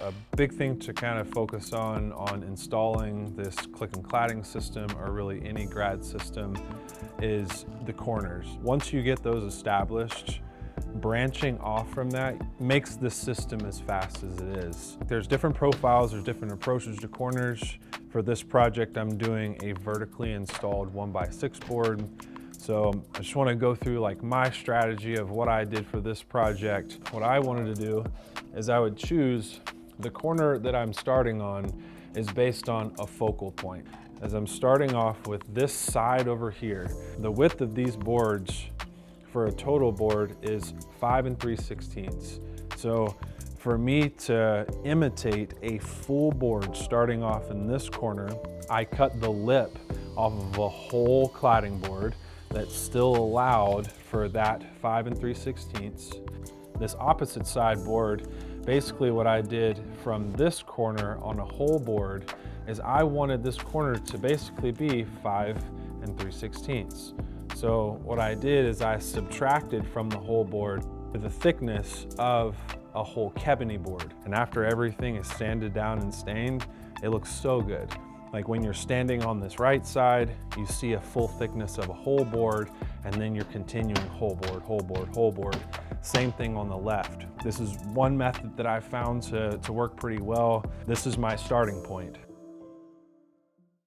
A big thing to kind of focus on installing this Click-in Cladding system, or really any grad system, is the corners. Once you get those established, branching off from that makes the system as fast as it is. There's different profiles, there's different approaches to corners. For this project, I'm doing a vertically installed 1x6 board. So I just want to go through like my strategy of what I did for this project. What I wanted to do is I would choose the corner that I'm starting on is based on a focal point. As I'm starting off with this side over here, the width of these boards for a total board is 5 3/16. So for me to imitate a full board starting off in this corner, I cut the lip off of a whole cladding board that still allowed for that 5 3/16. This opposite side board, basically what I did from this corner on a whole board is I wanted this corner to basically be 5 3/16. So what I did is I subtracted from the whole board the thickness of a whole Kebony board. And after everything is sanded down and stained, it looks so good. Like when you're standing on this right side, you see a full thickness of a whole board, and then you're continuing whole board, whole board, whole board. Same thing on the left. This is one method that I found to work pretty well. This is my starting point.